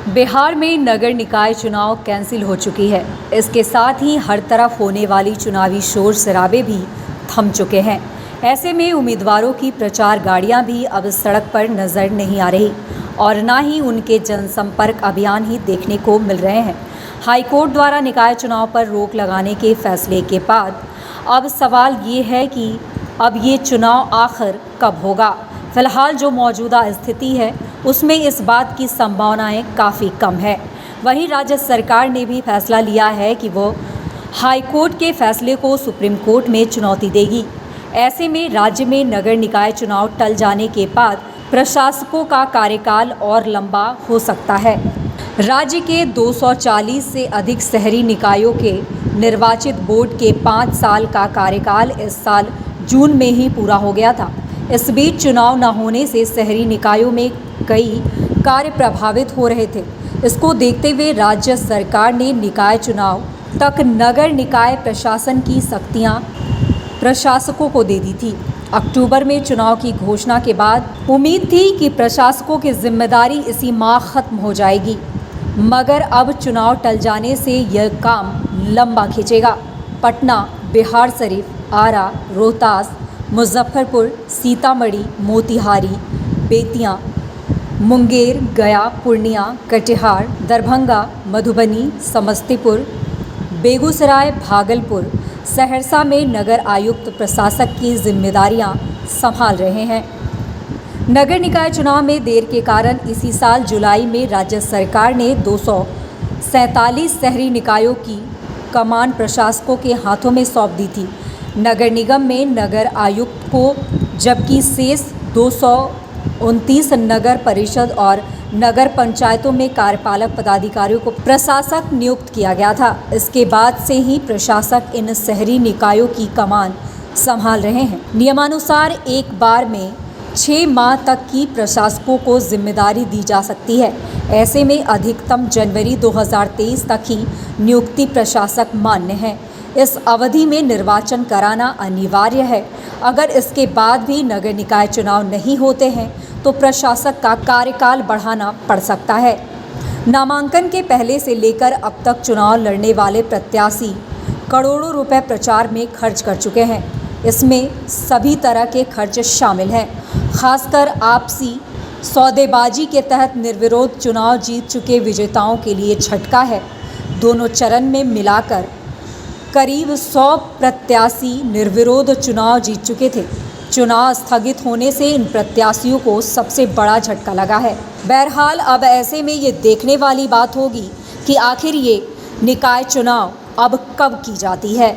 बिहार में नगर निकाय चुनाव कैंसिल हो चुकी है। इसके साथ ही हर तरफ होने वाली चुनावी शोर शराबे भी थम चुके हैं। ऐसे में उम्मीदवारों की प्रचार गाड़ियां भी अब सड़क पर नजर नहीं आ रही और ना ही उनके जनसंपर्क अभियान ही देखने को मिल रहे हैं। हाईकोर्ट द्वारा निकाय चुनाव पर रोक लगाने के फैसले के बाद अब सवाल ये है कि अब ये चुनाव आखिर कब होगा। फिलहाल जो मौजूदा स्थिति है उसमें इस बात की संभावनाएं काफ़ी कम है। वहीं राज्य सरकार ने भी फैसला लिया है कि वो हाईकोर्ट के फैसले को सुप्रीम कोर्ट में चुनौती देगी। ऐसे में राज्य में नगर निकाय चुनाव टल जाने के बाद प्रशासकों का कार्यकाल और लंबा हो सकता है। राज्य के 240 से अधिक शहरी निकायों के निर्वाचित बोर्ड के 5 साल का कार्यकाल इस साल जून में ही पूरा हो गया था। इस बीच चुनाव न होने से शहरी निकायों में कई कार्य प्रभावित हो रहे थे। इसको देखते हुए राज्य सरकार ने निकाय चुनाव तक नगर निकाय प्रशासन की शक्तियां प्रशासकों को दे दी थी। अक्टूबर में चुनाव की घोषणा के बाद उम्मीद थी कि प्रशासकों की जिम्मेदारी इसी माह खत्म हो जाएगी, मगर अब चुनाव टल जाने से यह काम लंबा खींचेगा। पटना, बिहार शरीफ, आरा, रोहतास, मुजफ्फरपुर, सीतामढ़ी, मोतिहारी, बेतिया, मुंगेर, गया, पूर्णिया, कटिहार, दरभंगा, मधुबनी, समस्तीपुर, बेगूसराय, भागलपुर, सहरसा में नगर आयुक्त प्रशासक की जिम्मेदारियां संभाल रहे हैं। नगर निकाय चुनाव में देर के कारण इसी साल जुलाई में राज्य सरकार ने 247 शहरी निकायों की कमान प्रशासकों के हाथों में सौंप दी थी। नगर निगम में नगर आयुक्त को, जबकि शेष 229 नगर परिषद और नगर पंचायतों में कार्यपालक पदाधिकारियों को प्रशासक नियुक्त किया गया था। इसके बाद से ही प्रशासक इन शहरी निकायों की कमान संभाल रहे हैं। नियमानुसार एक बार में 6 माह तक की प्रशासकों को जिम्मेदारी दी जा सकती है। ऐसे में अधिकतम जनवरी 2023 तक ही नियुक्ति प्रशासक मान्य है। इस अवधि में निर्वाचन कराना अनिवार्य है। अगर इसके बाद भी नगर निकाय चुनाव नहीं होते हैं तो प्रशासक का कार्यकाल बढ़ाना पड़ सकता है। नामांकन के पहले से लेकर अब तक चुनाव लड़ने वाले प्रत्याशी करोड़ों रुपए प्रचार में खर्च कर चुके हैं। इसमें सभी तरह के खर्च शामिल हैं। खासकर आपसी सौदेबाजी के तहत निर्विरोध चुनाव जीत चुके विजेताओं के लिए झटका है। दोनों चरण में मिलाकर करीब 100 प्रत्याशी निर्विरोध चुनाव जीत चुके थे। चुनाव स्थगित होने से इन प्रत्याशियों को सबसे बड़ा झटका लगा है। बहरहाल अब ऐसे में ये देखने वाली बात होगी कि आखिर ये निकाय चुनाव अब कब की जाती है।